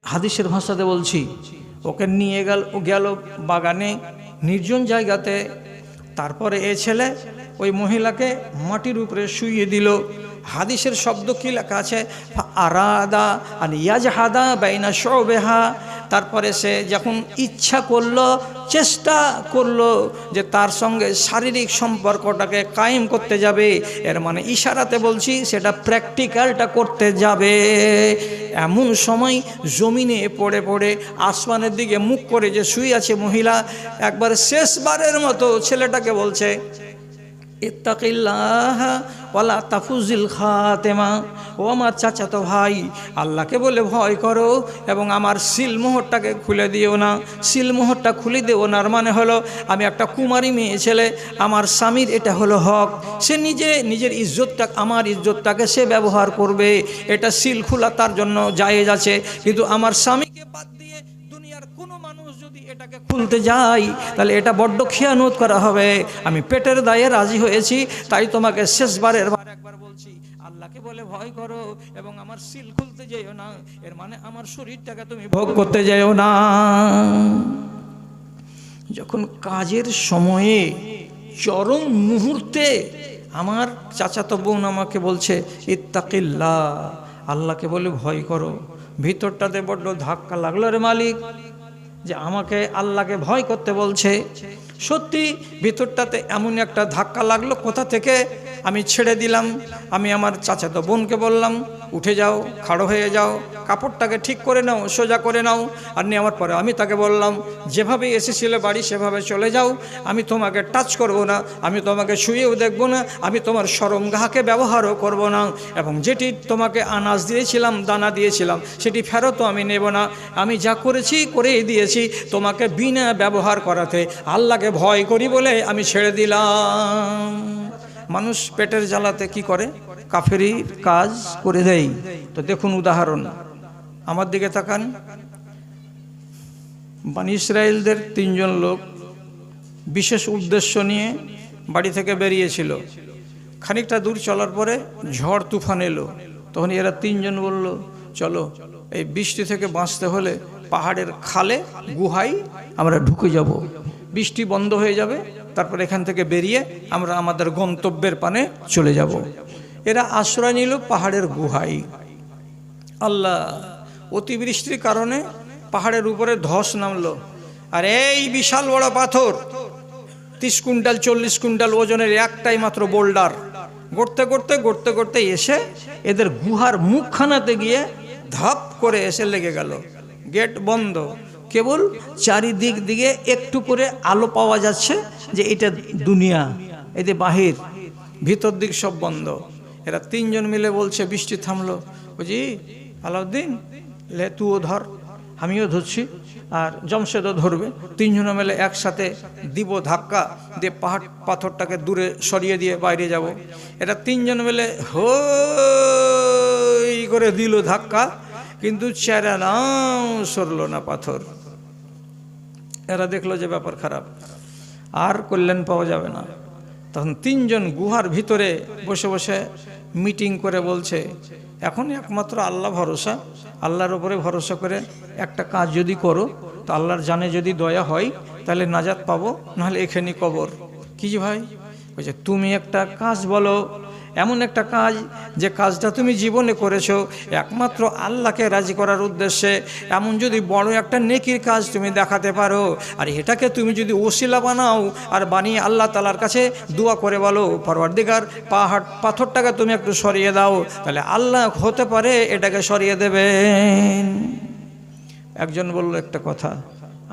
হাদিসের ভাষাতে বলছি, ওকে নিয়ে গেল বাগানে নির্জন জায়গাতে। তারপরে এ ছেলে ওই মহিলাকে মাটির উপরে শুইয়ে দিল। হাদিসের শব্দ কি লেখা আছে, আরাদা আর ইয়াজহাদা বাইনা শুবেহা। তারপরে সে যখন ইচ্ছা করলো, চেষ্টা করলো যে তার সঙ্গে শারীরিক সম্পর্কটাকে কায়েম করতে যাবে, এর মানে ইশারাতে বলছি সেটা প্র্যাকটিক্যালটা করতে যাবে। এমন সময় জমিনে পড়ে পড়ে আসমানের দিকে মুখ করে যে শুয়ে আছে মহিলা, একবার শেষবারের মতো ছেলেটাকে বলছে, ইত্তাকিল্লাহ ওয়ালা তাফুজিল খাতেমা। ও আমার চাচাতো ভাই, আল্লাহকে বলে ভয় করো এবং আমার সিলমোহরটাকে খুলে দিও না। সিলমোহরটা খুলে দিও না মানে হলো, আমি একটা কুমারী মেয়ে ছেলে, আমার স্বামীর এটা হলো হক। সে নিজের ইজ্জতটা, আমার ইজ্জতটাকে সে ব্যবহার করবে, এটা সিল খোলা তার জন্য জায়েজ আছে। কিন্তু আমার স্বামীকে বাদ দিয়ে দুনিয়ার কোনো মানুষ যদি এটাকে খুলতে যায় তাহলে এটা বড্ড খেয়ানত করা হবে। আমি পেটের দায়ে রাজি হয়েছি, তাই তোমাকে শেষবারের একবার বলছি, আল্লাহকে বলে ভয় করো এবং আমার সিল খুলতে যেও না। এর মানে আমার শরীরটাকে তুমি ভোগ করতে যেও না। যখন কাজের সময়ে চরম মুহূর্তে আমার চাচাতো বোন আমাকে বলছে ইত্তাকিল্লাহ, আল্লাহকে বলে ভয় করো, ভিতরটাতে বড্ড ধাক্কা লাগলো রে মালিক, যে আমাকে আল্লাহকে ভয় করতে বলছে। সত্যি ভিতরটাতে এমন একটা ধাক্কা লাগলো, কোথা থেকে আমি ছেড়ে দিলাম। আমি আমার চাচাতো বোনকে বললাম, উঠে যাও, খাড়ো হয়ে যাও, কাপড়টাকে ঠিক করে নাও, সোজা করে নাও। আর নেওয়ার পরে আমি তাকে বললাম, যেভাবে এসেছিলে বাড়ি সেভাবে চলে যাও, আমি তোমাকে টাচ করব না, আমি তোমাকে শুয়েও দেখব না, আমি তোমার সরঙ্গাকে ব্যবহারও করব না, এবং যেটি তোমাকে আনাজ দিয়েছিলাম, দানা দিয়েছিলাম, সেটি ফেরতও আমি নেব না। আমি যা করেছি করেই দিয়েছি, তোমাকে বিনা ব্যবহার করাতে আল্লাহকে ভয় করি বলে আমি ছেড়ে দিলাম। মানুষ পেটের জ্বালাতে কি করে, কাফেরি কাজ করে দেয়। তো দেখুন উদাহরণ, আমার দিকে তাকান। বনী ইসরায়েলদের 3 জন লোক বিশেষ উদ্দেশ্য নিয়ে বাড়ি থেকে বেরিয়েছিল। খানিকটা দূর চলার পরে ঝড় তুফান এলো। তখন এরা 3 জন বলল, চলো এই বৃষ্টি থেকে বাঁচতে হলে পাহাড়ের খালে গুহায় আমরা ঢুকে যাব, বৃষ্টি বন্ধ হয়ে যাবে, তারপর এখান থেকে বেরিয়ে আমরা আমাদের গন্তব্যের পানে চলে যাব। এরা আশ্রয় নিল পাহাড়ের গুহায়। আল্লাহ, অতিবৃষ্টির কারণে পাহাড়ের উপরে ধস নামলো, আর এই বিশাল বড় পাথর 30 কুইন্টাল 40 কুইন্টাল ওজনের একটাই মাত্র বোল্ডার গড়তে গড়তে গড়তে গড়তে এসে এদের গুহার মুখখানাতে গিয়ে ধাপ করে এসে লেগে গেল। গেট বন্ধ, কেবল চারিদিক দিকে একটু করে আলো পাওয়া যাচ্ছে যে এটা দুনিয়া, এতে বাহির, ভিতর দিক সব বন্ধ। এরা 3 জন মিলে বলছে, বৃষ্টি থামলো, বুঝি আলাউদ্দিন লে তুও ধর, আমিও ধরছি, আর জমশেদও ধরবে। 3 জন মিলে একসাথে দিব ধাক্কা দিয়ে পাথরটাকে দূরে সরিয়ে দিয়ে বাইরে যাব। এরা 3 জন মিলে হই করে দিল ধাক্কা, কিন্তু চেরা নাও সরল না পাথর। এরা দেখলো যে ব্যাপার খারাপ, আর কল্যাণ পাওয়া যাবে না। তখন 3 জন গুহার ভিতরে বসে বসে মিটিং করে বলছে, এখন একমাত্র আল্লাহ ভরসা, আল্লাহর উপরে ভরসা করে একটা কাজ যদি করো তো আল্লাহর জানে যদি দয়া হয় তাহলে নাজাত পাবো, নাহলে এখানেই কবর। কি যে ভাই, বলছে তুমি একটা কাজ বলো, এমন একটা কাজ যে কাজটা তুমি জীবনে করেছো একমাত্র আল্লাহকে রাজি করার উদ্দেশ্যে, এমন যদি বড় একটা নেকির কাজ তুমি দেখাতে পারো, আর এটাকে তুমি যদি ওসিলা বানাও আর বানিয়ে আল্লাহ তাআলার কাছে দোয়া করে বলো, পরওয়ারদিগার পাথরটাকে তুমি একটু সরিয়ে দাও, তাহলে আল্লাহ হতে পারে এটাকে সরিয়ে দেবেন। একজন বলল একটা কথা,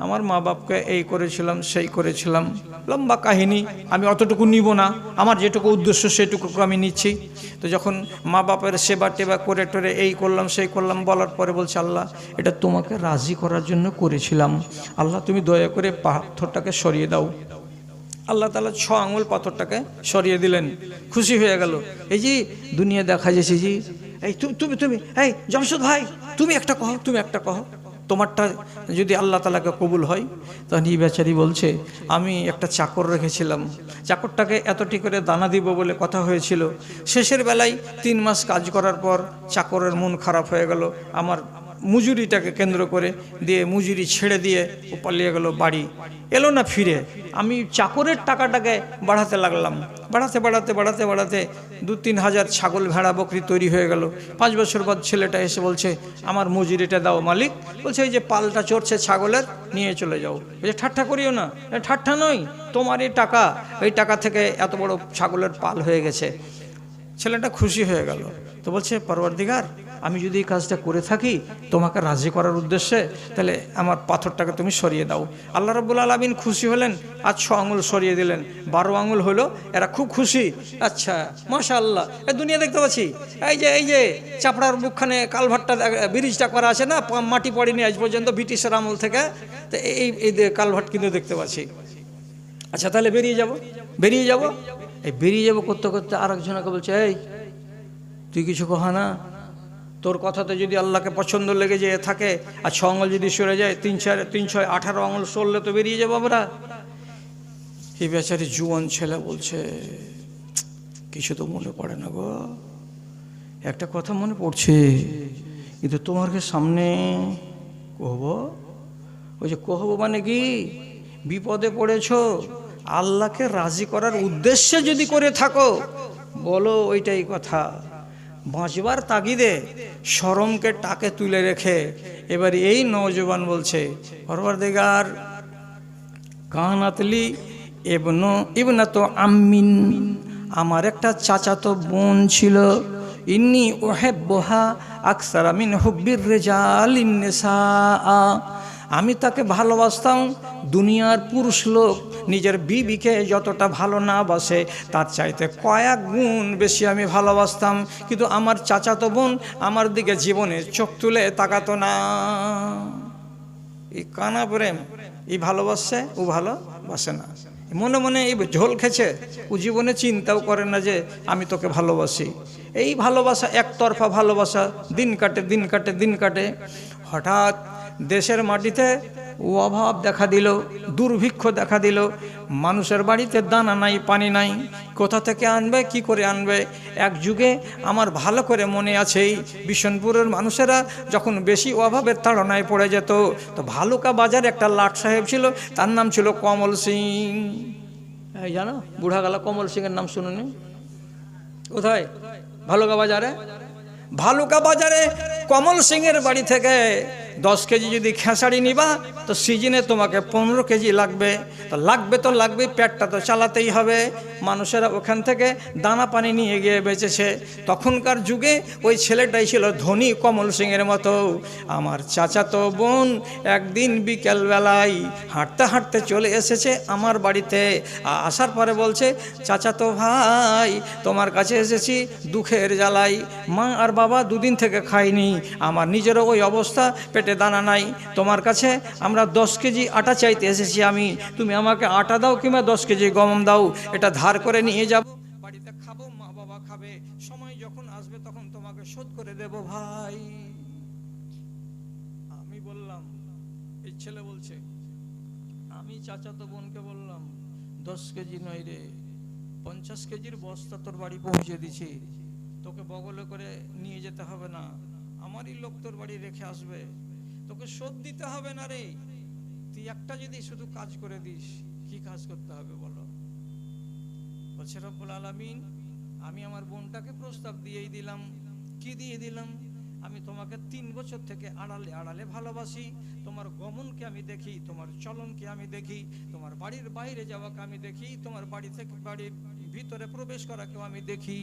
আমার মা বাপকে এই করেছিলাম সেই করেছিলাম, লম্বা কাহিনী, আমি অতটুকু নিব না, আমার যেটুকু উদ্দেশ্য সেটুকু আমি নিচ্ছি। তো যখন মা বাপের সেবা টেবা করে টরে এই করলাম সেই করলাম বলার পরে বলছে, আল্লাহ এটা তোমাকে রাজি করার জন্য করেছিলাম, আল্লাহ তুমি দয়া করে পাথরটাকে সরিয়ে দাও। আল্লাহ তাআলা 6 আঙুল পাথরটাকে সরিয়ে দিলেন, খুশি হয়ে গেল। এই যে দুনিয়া দেখা যাচ্ছে, জি এই তুমি এই জমশেদ ভাই তুমি একটা কহ, তুমি একটা কহ, তোমারটা যদি আল্লাহ তাআলাকে কবুল হয়। তখন এই বেচারি বলছে, আমি একটা চাকর রেখেছিলাম, চাকরটাকে এতটি করে দানা দিব বলে কথা হয়েছিল, শেষের বেলায় 3 মাস কাজ করার পর চাকরের মন খারাপ হয়ে গেল, আমার মজুরিটাকে কেন্দ্র করে দিয়ে মজুরি ছেড়ে দিয়ে ও পালিয়ে গেল বাড়ি, এলো না ফিরে। আমি চাকরের টাকাটাকে বাড়াতে লাগলাম, বাড়াতে বাড়াতে বাড়াতে বাড়াতে 2-3 হাজার ছাগল ভেড়া বকরি তৈরি হয়ে গেল। 5 বছর বাদ ছেলেটা এসে বলছে আমার মজুরিটা দাও মালিক। বলছে এই যে পালটা চড়ছে ছাগলের, নিয়ে চলে যাও। বলছে ঠাট্টা করিও না। ঠাট্টা নয়, তোমার এই টাকা, এই টাকা থেকে এত বড় ছাগলের পাল হয়ে গেছে। ছেলেটা খুশি হয়ে গেল। তো বলছে পরওয়ারদিগার, আমি যদি এই কাজটা করে থাকি তোমাকে রাজি করার উদ্দেশ্যে, তাহলে আমার পাথরটাকে তুমি সরিয়ে দাও। আল্লাহ রাব্বুল আলামিন খুশি হলেন, আর 6 আঙুল সরিয়ে দিলেন, 12 আঙুল হলো। এরা খুব খুশি। আচ্ছা মাশাআল্লাহ, এই দুনিয়া দেখতে পাচ্ছি, এই যে চাপড়ার বুকখানে কালভারটা, ব্রিজটা করা আছে না, মাটি পড়েনি আজ পর্যন্ত ব্রিটিশের আমল থেকে, তো এই কালভার্ট কিন্তু দেখতে পাচ্ছি। আচ্ছা তাহলে বেরিয়ে যাব। এই বেরিয়ে যাব করতে করতে আরেকজনকে বলছে, এই তুই কিছু কহা না, তোর কথাতে যদি আল্লাহকে পছন্দ লেগে যেয়ে থাকে আর 6 আঙুল যদি সরে যায়, 3-6 18 আঙুল সরলে তো বেরিয়ে যাবো আমরা। এই বেচারি জুয়ান ছেলে বলছে কিছু তো মনে পড়ে না গো, একটা কথা মনে পড়ছে, কিন্তু তোমাকে সামনে কহব। ওই যে কহব মানে কি, বিপদে পড়েছ, আল্লাহকে রাজি করার উদ্দেশ্যে যদি করে থাকো বলো, ওইটাই কথা। বাঁচবার তাগিদে শরমকে টাকে তুলে রেখে এবার এই নওজোয়ান বলছে, পরওয়ারদিগার কানাতলি ইবনাতু আম্মিন, আমার একটা চাচাতো বোন ছিল, ইন্নি উহিব্বুহা আকসারা মিন হুব্বির রিজালিন নিসা, আমি তাকে ভালোবাসতাম দুনিয়ার পুরুষ লোক নিজের বিবিকে যতটা ভালো না বাসে তার চাইতে কয়েক গুণ বেশি আমি ভালোবাসতাম। কিন্তু আমার চাচাতো বোন আমার দিকে জীবনে চোখ তুলে তাকাতো না। এই কানা প্রেম, এই ভালোবাসে, ও ভালোবাসে না, মনে মনে এই ঝোল খেছে, ও জীবনে চিন্তাও করে না যে আমি তোকে ভালোবাসি। এই ভালোবাসা একতরফা ভালোবাসা, দিন কাটে। হঠাৎ দেশের মাটিতে অভাব দেখা দিল, দুর্ভিক্ষ দেখা দিল, মানুষের বাড়িতে দানা নাই, পানি নাই, কোথা থেকে আনবে, কি করে আনবে। এক যুগে আমার ভালো করে মনে আছে, এই বিশনপুরের মানুষেরা যখন বেশি অভাবের তাড়নায় পড়ে যেত, তো ভালুকা বাজারে একটা লাট সাহেব ছিল, তার নাম ছিল কমল সিং। এই জানো বুড়াগালা কমল সিংয়ের নাম শুনুনি? কোথায়? ভালুকা বাজারে কমল সিংয়ের বাড়ি থেকে 10 কেজি যদি খেসারি নিবা তো সিজনে তোমাকে 15 কেজি লাগবে। তো লাগবে, পেটটা তো চালাতেই হবে। মানুষেরা ওখান থেকে দানা পানি নিয়ে গিয়ে বেচেছে। তখনকার যুগে ওই ছেলেটাই ছিল ধনী কমল সিংয়ের মতো। আমার চাচাতো বোন একদিন বিকেলবেলায় হাঁটতে চলে এসেছে আমার বাড়িতে। আসার পরে বলছে, চাচাতো ভাই তোমার কাছে এসেছি দুঃখের জ্বালাই, মা আর বাবা 2 দিন থেকে খাইনি, আমার নিজেরও ওই অবস্থা, পেটে দানা নাই, তোমার কাছে আমরা 10 কেজি আটা চাইতে এসেছি আমি, তুমি আমাকে আটা দাও কিংবা 10 কেজি গম দাও, এটা ধার করে নিয়ে যাব, বাড়িতে খাবো, মা বাবা খাবে, সময় যখন আসবে তখন তোমাকে শোধ করে দেব ভাই। আমি বললাম, এই ছেলে বলছে, আমি চাচাতো বোনকে বললাম 10 কেজি নয় রে, 50 কেজির বস্তা তোর বাড়ি পৌঁছে দিছি, তোকে বগলে করে নিয়ে যেতে হবে না, আমারই লোক তোর বাড়ি রেখে আসবে, তোকে শোধ দিতে হবে না রে, তুই একটা যদি শুধু কাজ করে দিস। কি কাজ করতে হবে বলো? বলছে রব্বুল আলামিন, আমি আমার বোনটাকে প্রস্তাব দিয়েই দিলাম। কি দিয়ে দিলাম? আমি তোমাকে 3 বছর থেকে আড়ালে ভালোবাসি, তোমার গমনকে আমি দেখি, তোমার চলনকে আমি দেখি, তোমার বাড়ির বাইরে যাওয়াকে আমি দেখি, তোমার বাড়ি থেকে বাড়ির ভিতরে প্রবেশ করাকেও আমি দেখি,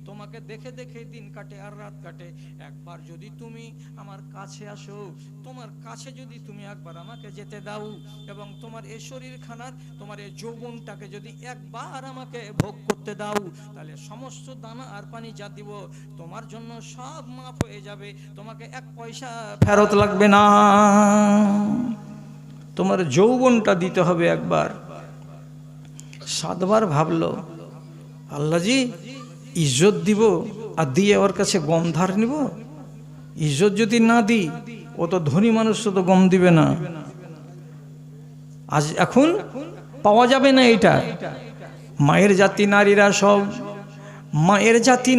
তোমাকে দেখে দিন কাটে আর রাত কাটে। একবার যদি তুমি আমার কাছে আসো, তোমার কাছে যদি তুমি একবার আমাকে যেতে দাও এবং তোমার এই শরীরখানার, তোমার এই যৌবনটাকে যদি একবার আমাকে ভোগ করতে দাও, তাহলে সমস্ত দানা আর পানি যা দিব তোমার জন্য সব মাফ হয়ে যাবে, তোমাকে 1 পয়সা ফেরত লাগবে না, তোমার যৌবনটা দিতে হবে একবার। 7 বার ভাবলো, আল্লাহজি ইজ্জত দিব আর দিয়ে ওর কাছে গম ধার নিব? ইজ্জত যদি না দিই, ও তো ধনী মানুষ, তো গম দিবে না। আজ এখন পাওয়া যাবে না এটা। মায়ের জাতি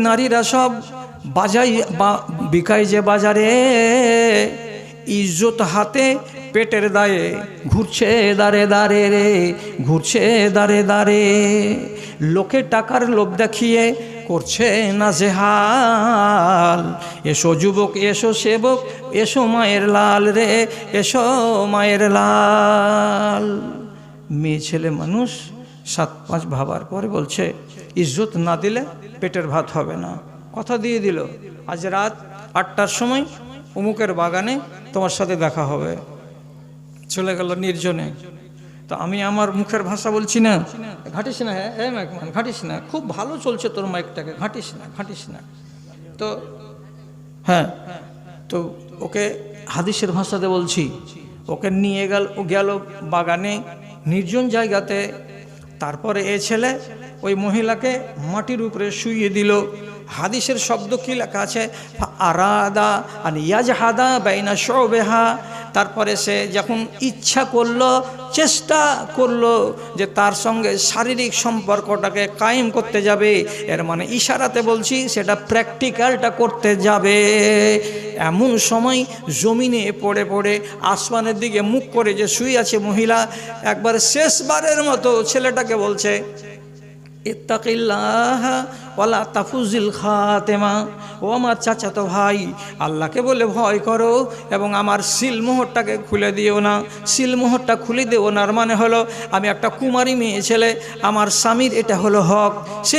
নারীরা সব বাজাই বিকায় যে বাজারে, ইজ্জত হাতে পেটের দায়ে ঘুরছে দাঁড়ে দাঁড়ে রে, ঘুরছে দাঁড়ে দাঁড়ে। লোকে টাকার লোভ দেখিয়ে করছে না জেহাল। এসো যুবক, এসো সেবক, এসো মায়ের লাল রে, এসো মায়ের লাল। মেয়ে ছেলে মানুষ 7-5 ভাবার পরে বলছে ইজ্জত না দিলে পেটের ভাত হবে না। কথা দিয়ে দিল, আজ রাত 8টার সময় অমুকের বাগানে তোমার সাথে দেখা হবে। চলে গেল নির্জনে। তো আমি আমার মুখের ভাষা বলছি না, ঘাটিস না, হ্যাঁ মাইকমান ঘাটিস না, খুব ভালো চলছে তোর মাইকটাকে, ঘাটিস না ঘাটিস না। তো হ্যাঁ, তো ওকে হাদিসের ভাষাতে বলছি, ওকে নিয়ে গেল বাগানে নির্জন জায়গাতে। তারপরে এ ছেলে ওই মহিলাকে মাটির উপরে শুইয়ে দিল। হাদিসের শব্দ কি লেখা আছে, আরাদা আর ইয়াজহাদা বাইনা শুবেহা। তারপরে সে যখন ইচ্ছা করলো, চেষ্টা করলো যে তার সঙ্গে শারীরিক সম্পর্কটাকে কায়েম করতে যাবে, এর মানে ইশারাতে বলছি সেটা প্র্যাকটিক্যালটা করতে যাবে। এমন সময় জমিনে পড়ে পড়ে আসমানের দিকে মুখ করে যে শুয়ে আছে মহিলা, একবার শেষবারের মতো ছেলেটাকে বলছে ইত্তাকিল্লাহ ওয়ালা তাফুজিল খাতেমা। ও আমার চাচাতো ভাই, আল্লাহকে বলে ভয় করো এবং আমার সিলমোহরটাকে খুলে দিও না। সিলমোহরটা খুলে দিও না মানে হলো আমি একটা কুমারী মেয়ে ছেলে, আমার স্বামীর এটা হলো হক। সে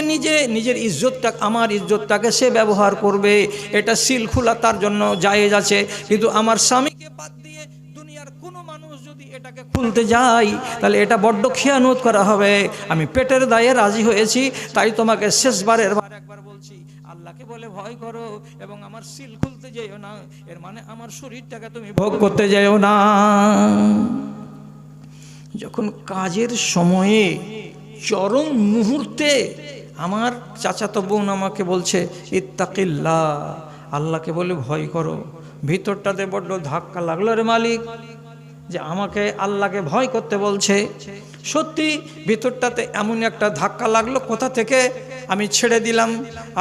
নিজের ইজ্জতটা, আমার ইজ্জতটাকে সে ব্যবহার করবে, এটা সিল খোলা তার জন্য জায়েজ আছে। কিন্তু আমার স্বামীকে বাদ দিয়ে দুনিয়ার কোনো মানুষ যদি এটাকে খুলতে যায় তাহলে এটা বড্ড খেয়ানত করা হবে। আমি পেটের দায়ে রাজি হয়েছি, তাই তোমাকে শেষবারের একবার বলছি আল্লাহকে বলে ভয় করো এবং আমার সিল খুলতে যেও না, এর মানে আমার শরীরটাকে তুমি ভোগ করতে যেও না। যখন কাজের সময়ে চরম মুহূর্তে আমার চাচাতো বোন আমাকে বলছে ইত্তাকিল্লাহ, আল্লাহকে বলে ভয় করো, ভিতরটাতে বড্ড ধাক্কা লাগলো রে মালিক, যে আমাকে আল্লাহকে ভয় করতে বলছে। সত্যি ভিতরটাতে এমন একটা ধাক্কা লাগলো, কোথা থেকে আমি ছেড়ে দিলাম।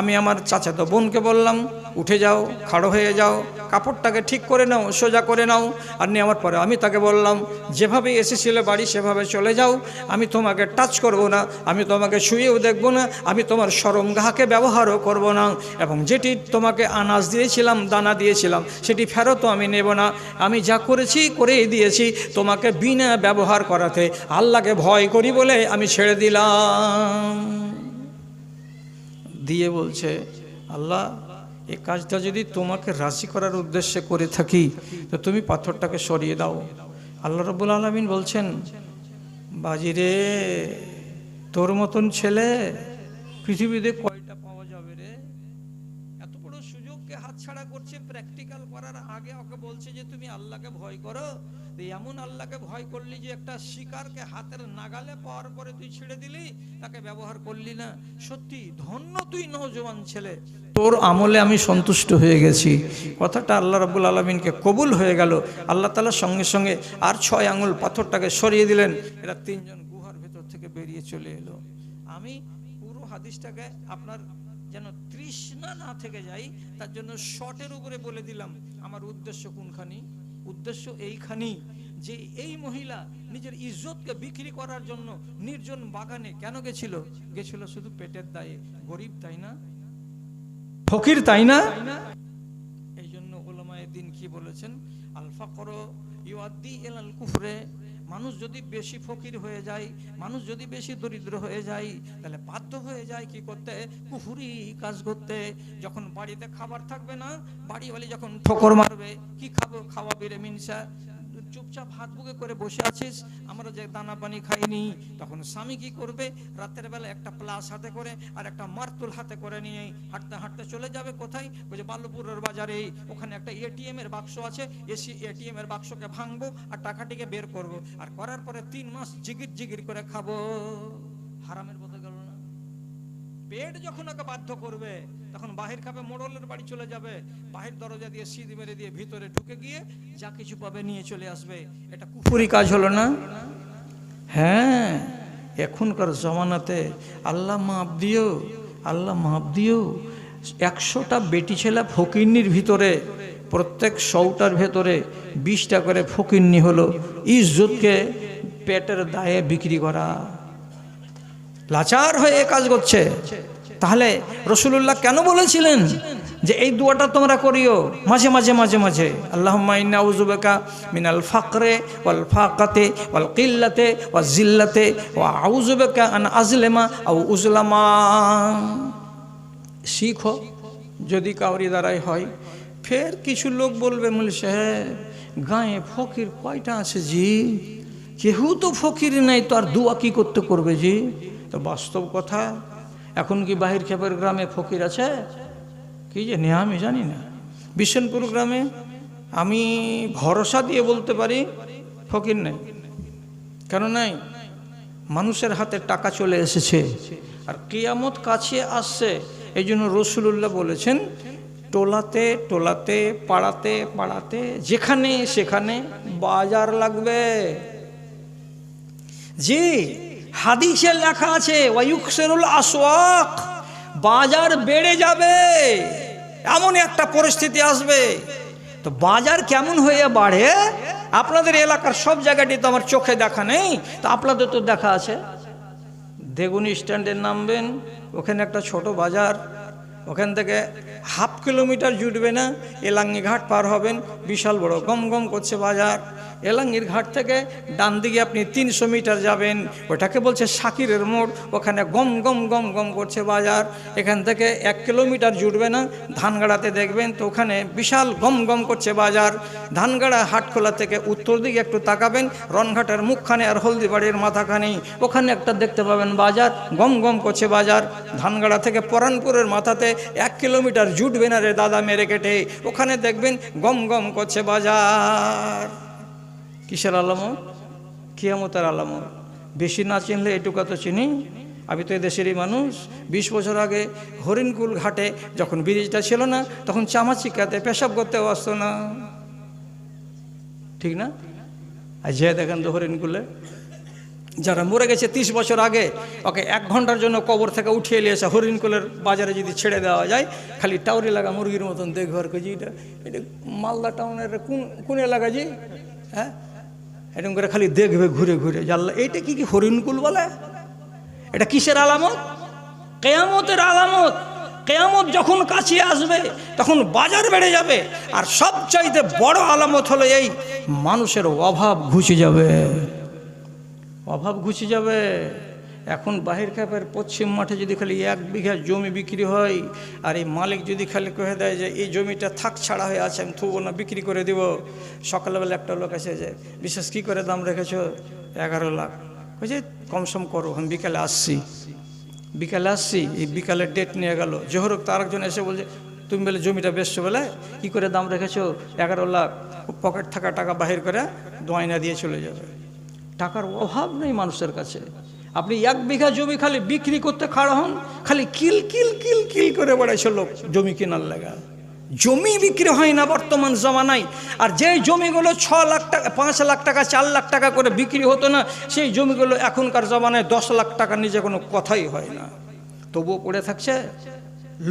আমি আমার চাচাতো বোনকে বললাম উঠে যাও, খাড়ো হয়ে যাও, কাপড়টাকে ঠিক করে নাও, সোজা করে নাও। আর নেওয়ার পরে আমি তাকে বললাম যেভাবে এসেছিলে বাড়ি সেভাবে চলে যাও, আমি তোমাকে টাচ করব না, আমি তোমাকে শুয়েও দেখব না, আমি তোমার শরমগাহকে ব্যবহারও করব না, এবং যেটি তোমাকে আনাজ দিয়েছিলাম, দানা দিয়েছিলাম, সেটি ফেরতও আমি নেব না। আমি যা করেছি করেই দিয়েছি, তোমাকে বিনা ব্যবহার করাতে আল্লাহকে ভয় করি বলে আমি ছেড়ে দিলাম। দিয়ে বলছে আল্লাহ, এই কাজটা যদি তোমাকে রাজি করার উদ্দেশ্যে করে থাকি তো তুমি পাথরটাকে সরিয়ে দাও। আল্লাহ রাব্বুল আলামিন বলছেন বাজিরে, তোর মতন ছেলে পৃথিবীতে কয়টা পাওয়া যাবে রে? এত বড় সুযোগকে হাতছাড়া করছে। প্র্যাকটিক্যাল করার আগে ওকে বলছে যে তুমি আল্লাহকে ভয় করো। এমন আল্লাহকে ভয় করলি যে একটা শিকারকে হাতের নাগালে পাওয়ার পরে তুই ছেড়ে দিলি, তাকে ব্যবহার করলি না। সত্যি ধন্য তুই নওজোয়ান ছেলে, তোর আমলে আমি সন্তুষ্ট হয়ে গেছি। কথাটা আল্লাহ রাব্বুল আলামিনকে কবুল হয়ে গেল। আল্লাহ তাআলা সঙ্গে সঙ্গে আর 6 আঙুল পাথরটাকে সরিয়ে দিলেন। এরা 3 জন গুহার ভেতর থেকে বেরিয়ে চলে এলো। আমি পুরো হাদিসটাকে আপনার যেন তৃষ্ণা না থেকে যাই তার জন্য শর্টের উপরে বলে দিলাম আমার উদ্দেশ্য কোনখানি। উদ্দেশ্য এইখানি যে এই মহিলা নিজের ইজ্জতকে বিক্রি করার জন্য নির্জন বাগানে কেন গেছিল? গেছিল শুধু পেটের দায়ে। গরিব তাই না, ফকির তাই না? এই জন্য উলামায়ে দ্বীন কি বলেছেন, আল ফাকর ইউআদ্দি ইলাল কুফরে। মানুষ যদি বেশি ফকির হয়ে যায়, মানুষ যদি বেশি দরিদ্র হয়ে যায়, তাহলে বাধ্য হয়ে যায় কি করতে? কুফরি কাজ করতে। যখন বাড়িতে খাবার থাকবে না, বাড়িওয়ালি যখন ঠোকর মারবে, কি খাবো, খাওয়াবি রে মিনসা, চুপচাপ হাত বুকে করে বসে আছিস, আমরা যে দানা পানি খাইনি। তখন স্বামী কি করবে? রাতের বেলা একটা প্লাস হাতে করে আর একটা মারতুল হাতে করে নিয়ে হাঁটতে হাঁটতে চলে যাবে কোথায়? ওই যে বাল্যপুরের বাজারে, ওখানে একটা এটিএম এর বাক্স আছে, এসি এটিএম এর বাক্সকে ভাঙবো আর টাকাটিকে বের করবো, আর করার পরে 3 মাস জিগির জিগির করে খাবো। হারামের পথে গেল না? পেট যখন ওকে বাধ্য করবে তখন বাহির খাবে, মোড়লের বাড়ি চলে যাবে, বাহির দরজা দিয়ে সিঁধ মেরে দিয়ে ভিতরে ঢুকে গিয়ে যা কিছু পাবে নিয়ে চলে আসবে। এটা কুফরি কাজ হলো না? হ্যাঁ, এখনকার জমানাতে আল্লাহ মাপ দিও, আল্লাহ মাপ দিও। 100টা বেটি ছেলে ফকিন্নির ভিতরে প্রত্যেক 100টার ভেতরে 20টা করে ফকিন্নি হলো ইজ্জতকে পেটের দায়ে বিক্রি করা, লাচার হয়ে কাজ করছে। তাহলে রাসূলুল্লাহ কেন বলেছিলেন যে এই দোয়াটা তোমরা করিও মাঝে মাঝে মাঝে মাঝে, আল্লাহুম্মা ইন্না আউযু বিকা মিনাল ফাকরে ওয়াল ফাকাতে ওয়াল কিল্লাতে ওয়াজ জিল্লাতে ওয়া আউযু বিকা আন আজলামা আও উজলামা। শিখো যদি কাউরি দ্বারাই হয়। ফের কিছু লোক বলবে মৌলভী সাহেব গায়ে ফকির কয়টা আছে জি, কেউ তো ফকির নাই, তো আর দোয়া কি করতে করবে জি? তো বাস্তব কথা, এখন কি বাহির খেপের গ্রামে ফকির আছে? কি যে নেই আমি জানি না। বিশনপুর গ্রামে আমি ভরসা দিয়ে বলতে পারি ফকির নেই। কেন নাই? মানুষের হাতে টাকা চলে এসেছে আর কিয়ামত কাছে আসছে। এই জন্য রাসূলুল্লাহ বলেছেন টোলাতে টোলাতে পাড়াতে পাড়াতে যেখানে সেখানে বাজার লাগবে। জি, হাদিসে লেখা আছে ওয়ায়ুকসিরুল আসওয়াক, বাজার বেড়ে যাবে, এমন একটা পরিস্থিতি আসবে। তো বাজার কেমন হয়ে বাড়ে? আপনাদের এলাকার সব জায়গাটি তো আমার চোখে দেখা নেই, তো আপনাদের তো দেখা আছে। দেগুনি স্ট্যান্ডে নামবেন, ওখানে একটা ছোট বাজার, ওখান থেকে 1/2 কিলোমিটার জুটবে না, এলাঙ্গি ঘাট পার হবেন, বিশাল বড় গম গম করছে বাজার। এলাঙ্গির ঘাট থেকে ডান দিকে আপনি 300 মিটার যাবেন, ওটাকে বলছে শাকিরের মোড়, ওখানে গম গম গম গম করছে বাজার। এখান থেকে 1 কিলোমিটার জুটবে না, ধানগাড়াতে দেখবেন তো ওখানে বিশাল গম গম করছে বাজার। ধানগাড়া হাটখোলা থেকে উত্তর দিকে একটু তাকাবেন, রনঘাটের মুখখানে আর হলদিবাড়ির মাথাখানি, ওখানে একটা দেখতে পাবেন বাজার, গম গম করছে বাজার। ধানগাড়া থেকে পরানপুরের মাথাতে 1 কিলোমিটার জুটবে না রে দাদা মেরে কেটে, ওখানে দেখবেন গম গম করছে বাজার। কিসের আলামত? কিয়ামতের আলামত। বেশি না চিনলে এটুকু তো চিনি, আমি তো এদেশেরই মানুষ। 20 বছর আগে হরিণকুল ঘাটে যখন ব্রিজটা ছিল না, তখন চামাচিকাতে পেশাব করতেও আসতো না, ঠিক না? আর যে দেখেন তো হরিণকুলে যারা মরে গেছে 30 বছর আগে, ওকে 1 ঘন্টার জন্য কবর থেকে উঠিয়ে নিয়ে এসে হরিণকুলের বাজারে যদি ছেড়ে দেওয়া যায়, খালি টাউরি লাগা মুরগির মতন দেখবার জি। এটা মালদা টাউনের কোন এলাকা জি? হ্যাঁ, এরকম করে খালি দেখবে ঘুরে ঘুরে, জানলা এইটা কি কি হরিণকুল বলে? এটা কিসের আলামত? কিয়ামতের আলামত। কিয়ামত যখন কাছে আসবে তখন বাজার বেড়ে যাবে। আর সবচাইতে বড় আলামত হলো এই, মানুষের অভাব ঘুচে যাবে, অভাব ঘুচে যাবে। এখন বাহির খেপের পশ্চিম মাঠে যদি খালি 1 বিঘা জমি বিক্রি হয়, আর এই মালিক যদি খালি কহে দেয় যে এই জমিটা থাক ছাড়া হয়ে আছে, আমি থুবো না, বিক্রি করে দিব। সকালবেলা একটা লোক এসে যে বিশেষ কি করে দাম রেখেছো? 11 লাখ। বলছে কমসম করো, আমি বিকালে আসছি। বিকালে আসছি, এই বিকালের ডেট নিয়ে গেল। জোহরক তার একজন এসে বলছে তুমি বলে জমিটা বেচছো বলে, কী করে দাম রেখেছো? 11 লাখ। পকেট থাকা টাকা বাহির করে দোয়াইনা দিয়ে চলে যাবে। টাকার অভাব নেই মানুষের কাছে। আপনি 1 বিঘা জমি খালি বিক্রি করতে খাড়া হন, খালি কিল কিল কিল কিল করে বেড়াইছে লোক জমি কেনার লাগা। জমি বিক্রি হয় না বর্তমান জমানায়। আর যে জমিগুলো 6 লাখ টাকা, 5 লাখ টাকা, 4 লাখ টাকা করে বিক্রি হতো না, সেই জমিগুলো এখনকার জমানায় 10 লাখ টাকার নিচে কোনো কথাই হয় না, তবুও পড়ে থাকছে।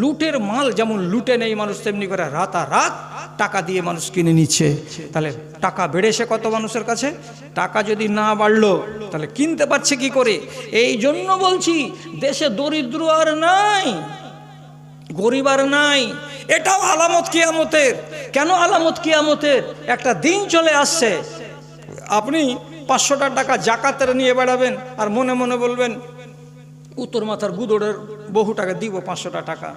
লুটের মাল যেমন লুটে নেই মানুষ, তেমনি করে রাতারাত টাকা দিয়ে মানুষ কিনে নিচ্ছে। তাহলে টাকা বেড়েছে কত মানুষের কাছে? টাকা যদি না বাড়লো তাহলে কিনতে পারছে কি করে? এই জন্য বলছি দেশে দরিদ্র আর নাই, গরিব আর নাই। এটাও আলামত কিয়ামতের। কেন আলামত কিয়ামতের? একটা দিন চলে আসছে, আপনি 500 টাকা জাকাতের নিয়ে বেড়াবেন আর মনে মনে বলবেন উত্তর মাথার গুদোড়ের বহু টাকা দিব, 500 টাকা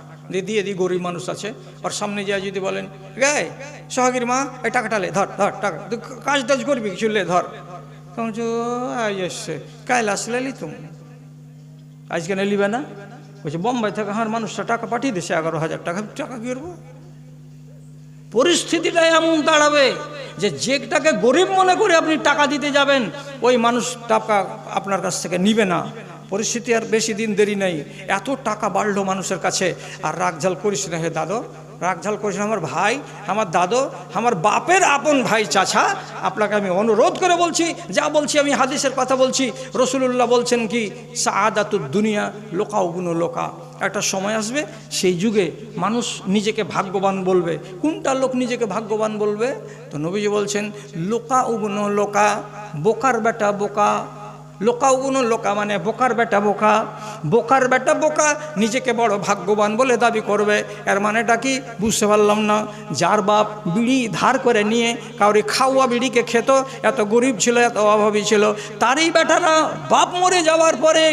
দিয়ে দিই, গরিব মানুষ আছে। আর সামনে যা যদি বলেন গায়ে সোহাগীর মা এই টাকাটা লে, ধর ধর টাকা, কাজ টাজ করবি কিছু, লে ধর। তখন এসছে কাইল আসলে লি তুমি আজকে নিবে না? বলছে বোম্বাই থেকে আমার মানুষটা টাকা পাঠিয়ে দিছে 11,000 টাকা। টাকা কি করবো? পরিস্থিতিটা এমন দাঁড়াবে যে যেটাকে গরিব মনে করে আপনি টাকা দিতে যাবেন, ওই মানুষ টাকা আপনার কাছ থেকে নিবে না। পরিস্থিতি আর বেশি দিন দেরি নেই, এত টাকা বাড়লো মানুষের কাছে। আর রাগঝাল করিস না হে দাদু, রাগঝাল করেছেন আমার ভাই, আমার দাদু, আমার বাপের আপন ভাই চাচা, আপনাকে আমি অনুরোধ করে বলছি, যা বলছি আমি হাদিসের কথা বলছি। রসুলুল্লাহ বলছেন কি, সাআদাতুদ দুনিয়া লোকা উবনু লোকা। একটা সময় আসবে সেই যুগে মানুষ নিজেকে ভাগ্যবান বলবে। কোনটা লোক নিজেকে ভাগ্যবান বলবে? তো নবীজি বলছেন লোকা উবনু লোকা, বোকার বেটা বোকা। লোকা উবনু লোকা মানে বোকার বেটা বোকা। বোকার বেটা বোকা নিজেকে বড় ভাগ্যবান বলে দাবি করবে। এর মানেটা কি বুঝতে পারলাম না। যার বাপ বিড়ি ধার করে নিয়ে কাউরি খাওয়া বিড়িকে খেত, এত গরিব ছিল, এত অভাবী ছিল, তারই বেটারা বাপ মরে যাওয়ার পরে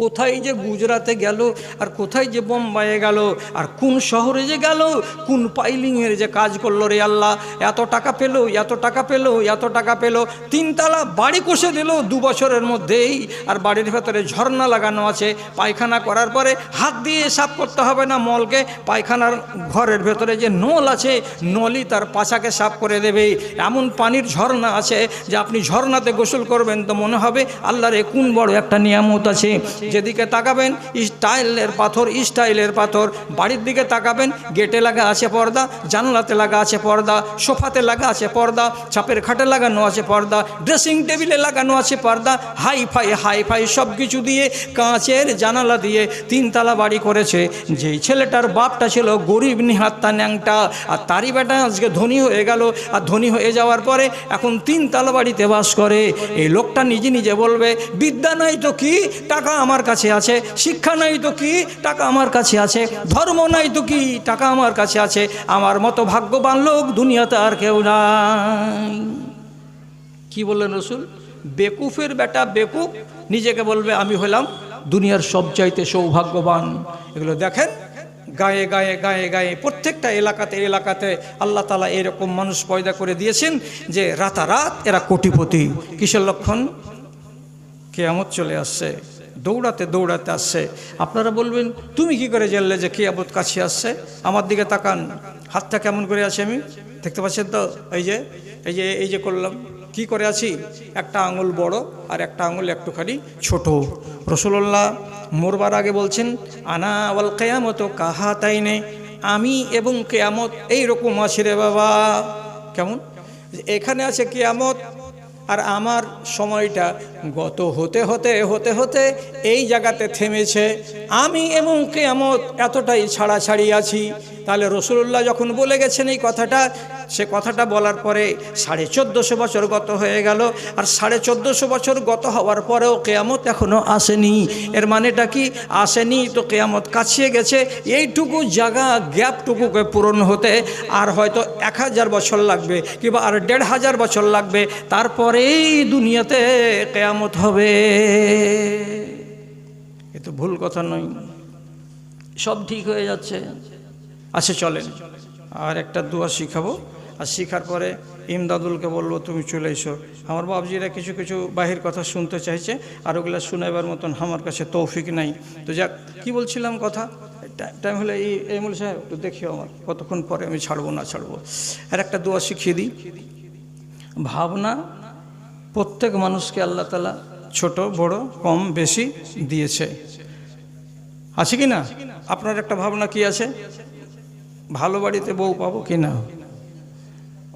কোথায় যে গুজরাতে গেল, আর কোথায় যে বোম্বাইয়ে গেল, আর কোন শহরে যে গেল, কোন পাইলিংয়ের যে কাজ করলো রে আল্লাহ, এত টাকা পেল, এত টাকা পেল, এত টাকা পেল, 3 তলা বাড়ি কষে দিল 2 বছরের মধ্যেই। আর বাড়ির ভেতরে ঝর্ণা লাগানো আছে, পায়খানা করার পরে হাত দিয়ে সাফ করতে হবে না মলকে, পায়খানার ঘরের ভেতরে যে নল আছে, নলই তার পাছাকে সাফ করে দেবে। এমন পানির ঝর্ণা আছে যে আপনি ঝর্ণাতে গোসল করবেন তো মনে হবে আল্লাহর এ কোন বড় একটা নিয়ামত আছে। যেদিকে তাকাবেন স্টাইলের পাথর, স্টাইলের পাথর। বাড়ির দিকে তাকাবেন, গেটে লাগা আছে পর্দা, জানলাতে লাগা আছে পর্দা, সোফাতে লাগা আছে পর্দা, চাপের খাটে লাগানো আছে পর্দা, ড্রেসিং টেবিলে লাগানো আছে পর্দা, হাই ফাই সব কিছু দিয়ে, কাঁচের জানালা দিয়ে 3 তলা বাড়ি করেছে। যেই ছেলেটার বাপটা ছিল গরিব নিহাত্তা ন্যাংটা, আর তারই বেটা আজকে ধনী হয়ে গেল, আর ধনী হয়ে যাওয়ার পরে এখন 3 তলা বাড়িতে বাস করে। এই লোকটা নিজে নিজে বলবে বিদ্যা নাই তো কি, টাকা আমার কাছে আছে, শিক্ষা নাই তো কি, টাকা আমার কাছে আছে, ধর্ম নাই তো কি, টাকা আমার কাছে আছে, আমার মতো ভাগ্যবান লোক দুনিয়াতে আর কেউ নাই। কি বললেন রসুল? বেকুফের বেটা বেকুফ নিজেকে বলবে আমি হলাম দুনিয়ার সবচাইতে সৌভাগ্যবান। এগুলো দেখেন গায়ে গায়ে গায়ে গায়ে প্রত্যেকটা এলাকাতে এলাকাতে আল্লাহ তাআলা এরকম মানুষ পয়দা করে দিয়েছেন যে রাতারাত এরা কোটিপতি। কিসের লক্ষণ? কিয়ামত চলে আসছে, দৌড়াতে দৌড়াতে আসছে। আপনারা বলবেন তুমি কি করে জানলে যে কিয়ামত কাছে আসছে? আমার দিকে তাকান, হাতটা কেমন করে আছে আমি দেখতে পাচ্ছেন তো? এই যে করলাম, কি করে আছি? একটা আঙুল বড় আর একটা আঙুল একটুখানি ছোট। রাসূলুল্লাহ মরবার আগে বলছেন আনা ওয়াল কিয়ামত কাহাতাইনে, আমি এবং কিয়ামত এইরকম আছে রে বাবা। কেমন? এখানে আছে কিয়ামত, আর আমার সময়টা গত হতে হতে হতে হতে এই জায়গাতে থেমেছে। আমি এবং কিয়ামত এতটাই ছাড়াছাড়ি আছি। তাহলে রাসূলুল্লাহ যখন বলে গেছেন এই কথাটা, সে কথাটা বলার পরে 1450 বছর গত হয়ে গেল, আর 1450 বছর গত হওয়ার পরেও কিয়ামত এখনও আসেনি। এর মানেটা কি? আসেনি তো কিয়ামত কাছিয়ে গেছে। এইটুকু জায়গা গ্যাপটুকুকে পূরণ হতে আর হয়তো 1000 বছর লাগবে, কিংবা আর 1500 বছর লাগবে, তারপরেই দুনিয়াতে কিয়ামত হবে। এ তো ভুল কথা নয়, সব ঠিক হয়ে যাচ্ছে। আচ্ছা চলেন আর একটা দোয়া শিখাবো, আর শিখার পরে ইমদাদুলকে বলবো তুমি চলে এসো। আমার বাবজিরা কিছু কিছু বাহির কথা শুনতে চাইছে, আর ওগুলো শুনাইবার মতন আমার কাছে তৌফিক নাই। তো যাক, কি বলছিলাম কথা, টাইম হলে এই মূল সাহেব একটু দেখিও আমার কতক্ষণ পরে আমি ছাড়বো না ছাড়বো। আর একটা দোয়া শিখিয়ে দিই। ভাবনা প্রত্যেক মানুষকে আল্লাহ তাআলা ছোট বড় কম বেশি দিয়েছে, আছে কি না? আপনার একটা ভাবনা কি আছে? ভালো বাড়িতে বউ পাবো কি না।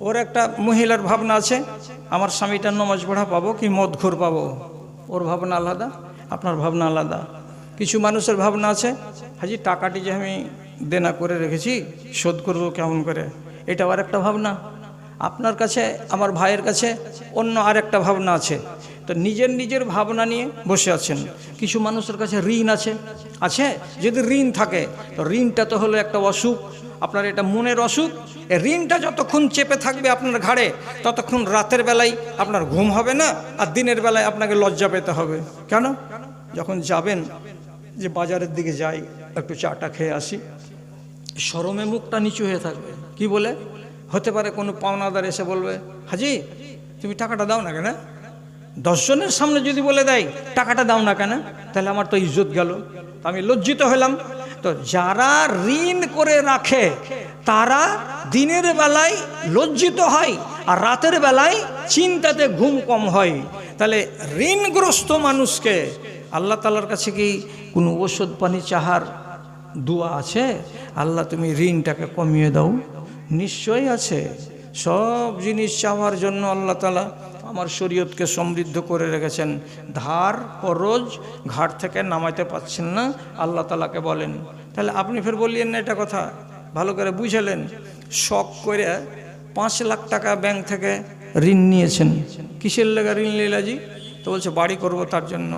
ওর একটা মহিলার ভাবনা আছে, আমার স্বামীটার নামাজ পড়া পাবো কি মদখোর পাবো। ওর ভাবনা আলাদা, আপনার ভাবনা আলাদা। কিছু মানুষের ভাবনা আছে, হাজি টাকাটি যে আমি দেনা করে রেখেছি শোধ করবো কেমন করে, এটা আর একটা ভাবনা। আপনার কাছে আমার ভাইয়ের কাছে অন্য আর একটা ভাবনা আছে। তো নিজের নিজের ভাবনা নিয়ে বসে আছেন। কিছু মানুষের কাছে ঋণ আছে। যদি ঋণ থাকে তো ঋণটা তো হলো একটা অসুখ, আপনার এটা মনের অসুখ। এই ঋণটা যতক্ষণ চেপে থাকবে আপনার ঘাড়ে, ততক্ষণ রাতের বেলায় আপনার ঘুম হবে না, আর দিনের বেলায় আপনাকে লজ্জা পেতে হবে। কেন? যখন যাবেন যে বাজারের দিকে যাই একটু চাটা খেয়ে আসি, শরমে মুখটা নিচু হয়ে থাকবে। কি বলে? হতে পারে কোনো পাওনাদার এসে বলবে হাজি তুমি টাকাটা দাও না কেন। 10 জনের সামনে যদি বলে দেয় টাকাটা দাও না কেন, তাহলে আমার তো ইজ্জত গেল, আমি লজ্জিত হলাম। তো যারা ঋণ করে রাখে তারা দিনের বেলায় লজ্জিত হয়, আর রাতের বেলায় চিন্তাতে ঘুম কম হয়। তাহলে ঋণগ্রস্ত মানুষকে আল্লাহ তাআলার কাছে কি কোনো ওষুধ পানি চাহার দোয়া আছে, আল্লাহ তুমি ঋণটাকে কমিয়ে দাও? নিশ্চয়ই আছে। সব জিনিস চাওয়ার জন্য আল্লাহ তাআলা আমার শরীয়তকে সমৃদ্ধ করে রেখেছেন। ধার করজ ঘাট থেকে নামাইতে পারছেন না, আল্লাহ তাআলাকে বলেন। তাহলে আপনি ফের বললেন না এটা কথা, ভালো করে বুঝালেন। শখ করে 5 লাখ টাকা ব্যাংক থেকে ঋণ নিয়েছেন। কিসের লেগে ঋণ লীলাজি? তো বলছে বাড়ি করব তার জন্য।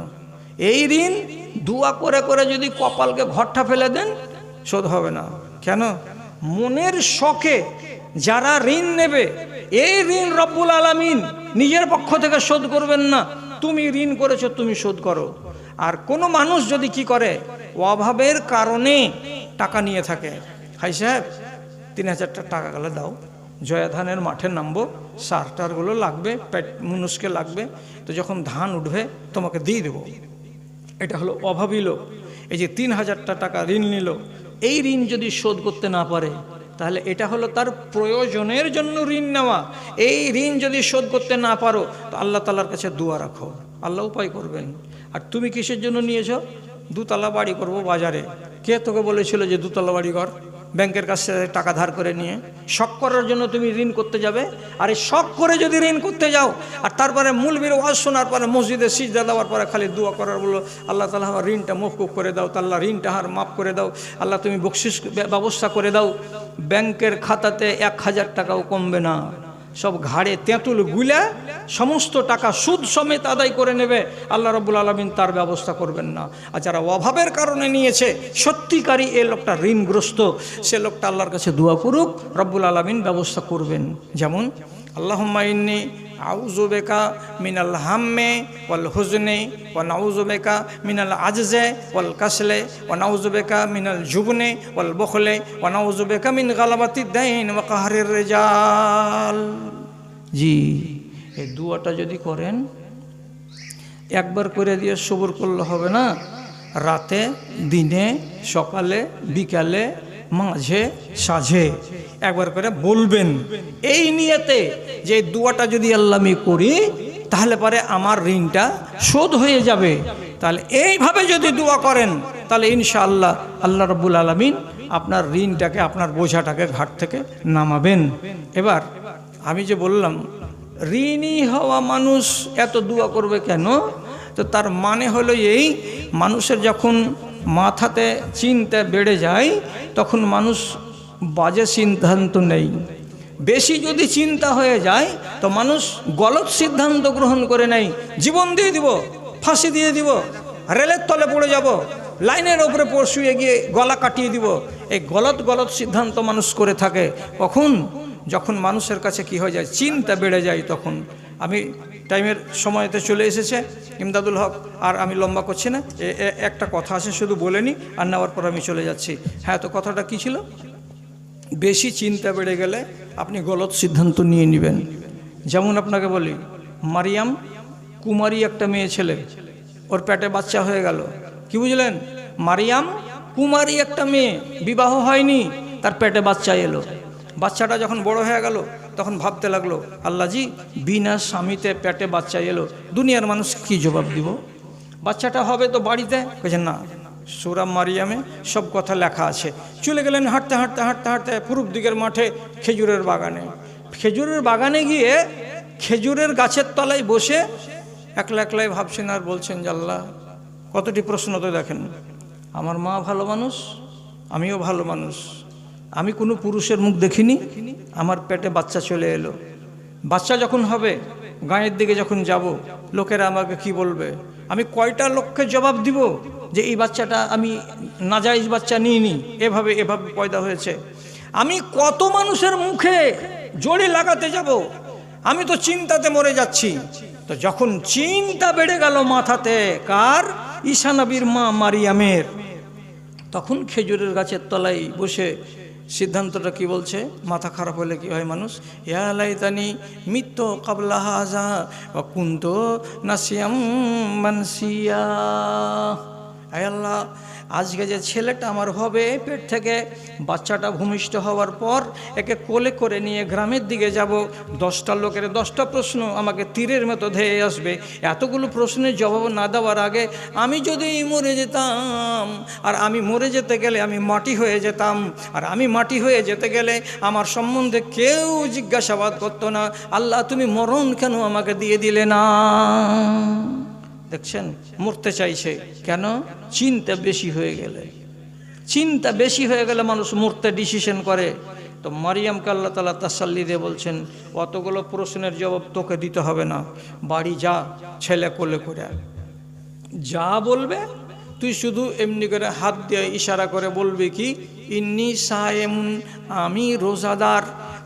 এই ঋণ দোয়া করে করে যদি কপালকে ঘরটা ফেলে দেন, শোধ হবে না। কেন? মনের শখে যারা ঋণ নেবে, এই ঋণ রব্বুল আলামিন নিজের পক্ষ থেকে শোধ করবেন না। তুমি ঋণ করেছো, তুমি শোধ করো। আর কোনো মানুষ যদি কি করে, অভাবের কারণে টাকা নিয়ে থাকে, হাই সাহেব 3000 টাকা গেলে দাও, জয়া ধানের মাঠে নামবো, সার টারগুলো লাগবে, পেট মুনুষকে লাগবে, তো যখন ধান উঠবে তোমাকে দিয়ে দেবো। এটা হলো অভাবী লোক। এই যে 3000 টাকা ঋণ নিল, এই ঋণ যদি শোধ করতে না পারে, তাহলে এটা হলো তার প্রয়োজনের জন্য ঋণ নেওয়া। এই ঋণ যদি শোধ করতে না পারো, তো আল্লাহ তাআলার কাছে দোয়া রাখো, আল্লাহ উপায় করবেন। আর তুমি কিসের জন্য নিয়েছো? 2 তলা বাড়ি করব বাজারে। কে তোকে বলেছিল যে 2 তলা বাড়ি কর? ব্যাংকের কাছে টাকা ধার করে নিয়ে শখ করার জন্য তুমি ঋণ করতে যাবে? আর এই শখ করে যদি ঋণ করতে যাও, আর তারপরে মৌলবীর ওয়াজ শোনার পরে মসজিদে সিজদা দেওয়ার পরে খালি দোয়া করার বলো, আল্লাহ তাআলা আমার ঋণটা মওকুফ করে দাও, আল্লাহ ঋণটা হার মাফ করে দাও, আল্লাহ তুমি বকশিশ ব্যবস্থা করে দাও, ব্যাংকের খাতাতে 1000 টাকাও কমবে না। সব ঘাড়ে তেঁতুল গুলা সমস্ত টাকা সুদ সমেত আদায় করে নেবে, আল্লাহ রাব্বুল আলামিন তার ব্যবস্থা করবেন না। আর যারা অভাবের কারণে নিয়েছে, সত্যিকারই এই লোকটা ঋণগ্রস্ত, সে লোকটা আল্লাহর কাছে দোয়া করুক, রাব্বুল আলামিন ব্যবস্থা করবেন। যেমন আল্লাহুম্মা ইন্নী আউযু বিকা মিনাল হাম্মি ওয়াল হুজনি ওয়া নাউযু বিকা মিনাল আজজি ওয়াল কাসলি ওয়া নাউযু বিকা মিনাল জুবনি ওয়াল বুখলি ওয়া নাউযু বিকা মিন গালাবাতিদ দাইন ওয়া কাহরির রিজাল। জি, এই দুয়াটা যদি করেন, একবার করে দিয়ে সবর করলে হবে না, রাতে, দিনে, সকালে, বিকালে, মাঝে, সাঝে একবার করে বলবেন, এই নিয়তে যে দোয়াটা যদি আল্লাহ আমি করি, তাহলে পরে আমার ঋণটা শোধ হয়ে যাবে। তাহলে এইভাবে যদি দোয়া করেন, তাহলে ইনশাআল্লাহ আল্লাহ রাব্বুল আলামিন আপনার ঋণটাকে, আপনার বোঝাটাকে ঘাট থেকে নামাবেন। এবার আমি যে বললাম ঋণী হওয়া মানুষ এত দোয়া করবে কেন, তো তার মানে হলো এই, মানুষের যখন মাথাতে চিন্তা বেড়ে যায়, তখন মানুষ বাজে সিদ্ধান্ত নেই। বেশি যদি চিন্তা হয়ে যায়, তো মানুষ গলত সিদ্ধান্ত গ্রহণ করে নেয়। জীবন দিয়ে দিব, ফাঁসি দিয়ে দিব, রেলের তলে পড়ে যাব, লাইনের ওপরে শুয়ে গিয়ে গলা কাটিয়ে দিব, এই গলত সিদ্ধান্ত মানুষ করে থাকে। কখন? যখন মানুষের কাছে কি হয়ে যায়, চিন্তা বেড়ে যায়, তখন। আমি টাইমের সময়তে চলে এসেছে ইমদাদুল হক, আর আমি লম্বা করছি না। একটা কথা আছে, শুধু বলে নি, আর নেওয়ার পর আমি চলে যাচ্ছি। হ্যাঁ, তো কথাটা কি ছিল? বেশি চিন্তা বেড়ে গেলে আপনি গলত সিদ্ধান্ত নিয়ে নেবেন। যেমন আপনাকে বলি, মারিয়াম কুমারী একটা মেয়ে ছেলে, ওর পেটে বাচ্চা হয়ে গেল। কি বুঝলেন? মারিয়াম কুমারী একটা মেয়ে, বিবাহ হয়নি, তার পেটে বাচ্চা এলো। বাচ্চাটা যখন বড় হয়ে গেল, তখন ভাবতে লাগলো, আল্লাহজি বিনা স্বামীতে পেটে বাচ্চা এলো, দুনিয়ার মানুষ কি জবাব দিব? বাচ্চাটা হবে তো বাড়িতে? বলছেন না, সূরা মারিয়ামে সব কথা লেখা আছে। চলে গেলেন হাঁটতে হাঁটতে হাঁটতে হাঁটতে পূর্ব দিকের মাঠে খেজুরের বাগানে। খেজুরের বাগানে গিয়ে খেজুরের গাছের তলায় বসে একলা একলাই ভাবছেন আর বলছেন যে আল্লাহ, কতটি প্রশ্ন তো দেখেন, আমার মা ভালো মানুষ, আমিও ভালো মানুষ, আমি কোনো পুরুষের মুখ দেখিনি, আমার পেটে বাচ্চা চলে এলো। বাচ্চা যখন হবে, গাঁয়ের দিকে যখন যাব, লোকেরা আমাকে কি বলবে? আমি কয়টা লোককে জবাব দিব যে এই বাচ্চাটা আমি নাজায়েজ বাচ্চা নিইনি, এভাবে পয়দা হয়েছে। আমি কত মানুষের মুখে জড়ি লাগাতে যাব? আমি তো চিন্তাতে মরে যাচ্ছি। তো যখন চিন্তা বেড়ে গেল মাথাতে, কার? ঈসা নবীর মা মারিয়ামের, তখন খেজুরের গাছের তলায় বসে সিদ্ধান্তটা কি বলছে? মাথা খারাপ হলে কি হয় মানুষ? ইয়া লাইতানি মিত্তু ক্বাবলা হাযা ওয়া কুনতু নাসিয়াম মানসিয়া। আয় আল্লাহ, আজকে যে ছেলেটা আমার হবে, পেট থেকে বাচ্চাটা ভূমিষ্ঠ হওয়ার পর একে কোলে করে নিয়ে গ্রামের দিকে যাব, 10টা লোকের 10টা প্রশ্ন আমাকে তীরের মতো ধেয়ে আসবে। এতগুলো প্রশ্নের জবাব না দেওয়ার আগে আমি যদি মরে যেতাম, আর আমি মরে যেতে গেলে আমি মাটি হয়ে যেতাম, আর আমি মাটি হয়ে যেতে গেলে আমার সম্বন্ধে কেউ জিজ্ঞাসাবাদ করতো না। আল্লাহ, তুমি মরণ কেন আমাকে দিয়ে দিলে না? দেখছেন, মরতে চাইছে কেন? চিন্তা বেশি হয়ে গেলে। চিন্তা বেশি হয়ে গেলে মানুষ মরতে ডিসিশন করে। তো মারিয়ামকে আল্লাহ তাআলা তাসাল্লি দিয়ে বলছেন, অতগুলো প্রশ্নের জবাব তোকে দিতে হবে না, বাড়ি যা, ছেলে কোলে করে যা বলবে তুই শুধু এমনি করে হাত দিয়ে ইশারা করে বলবি কি, ইন্নি সায়েমুন, আমি রোজাদার।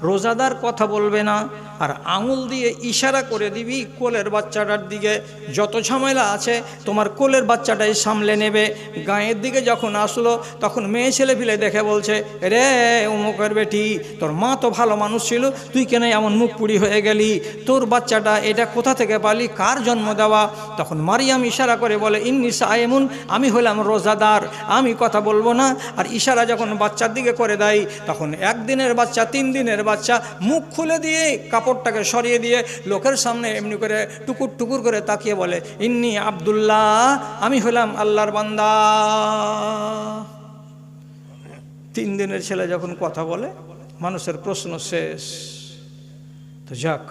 রোজাদার কথা বলবে না, আর আঙুল দিয়ে ইশারা করে দিবি কোলের বাচ্চাটার দিকে। যত ঝামেলা আছে তোমার কোলের বাচ্চাটাই সামলে নেবে। গায়ের দিকে যখন আসলো তখন মেয়ে ছেলে পিলে দেখে বলছে, রে অমুকের বেটি, তোর মা তো ভালো মানুষ ছিল, তুই কেন এমন মুখ পুড়ি হয়ে গেলি? তোর বাচ্চাটা এটা কোথা থেকে পালি, কার জন্ম দেওয়া? তখন মারিয়াম ইশারা করে বলে, ইন্নি সায়েমুন, আমি হলাম রোজাদার, আমি কথা বলবো না। আর ইশারা যখন বাচ্চার দিকে করে দেয়, তখন 1 দিনের বাচ্চা 3 দিনের বাচ্চা মুখ খুলে দিয়ে কাপড়টাকে সরিয়ে দিয়ে লোকের সামনে এমনি করে টুকুর টুকুর করে তাকিয়ে বলে, ইন্নি আব্দুল্লাহ, আমি হলাম আল্লাহর বান্দা। 3 দিনের ছেলে যখন কথা বলে, মানুষের প্রশ্ন শেষ। তো যাক,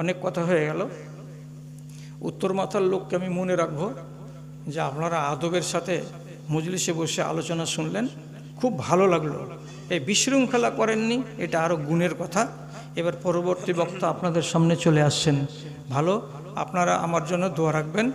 অনেক কথা হয়ে গেল। উত্তর মাথার লোককে আমি মনে রাখবো যে আপনারা আদবের সাথে মজলিসে বসে আলোচনা শুনলেন, খুব ভালো লাগলো। এই বিশৃঙ্খলা করেননি, এটা আরও গুণের কথা। এবার পরবর্তী বক্তা আপনাদের সামনে চলে আসছেন। ভালো, আপনারা আমার জন্য দোয়া রাখবেন।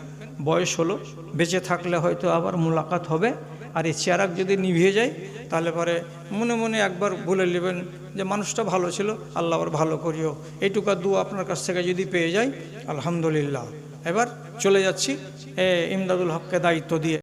বয়স হলো, বেঁচে থাকলে হয়তো আবার মুলাকাত হবে। আর এই চেরাক যদি নিভিয়ে যায় তাহলে পরে মনে মনে একবার বলে নেবেন যে মানুষটা ভালো ছিল, আল্লাহ আবার ভালো করিও। এইটুকু দোয়া আপনার কাছ থেকে যদি পেয়ে যাই, আলহামদুলিল্লাহ। এবার চলে যাচ্ছি ইমদাদুল হককে দায়িত্ব দিয়ে।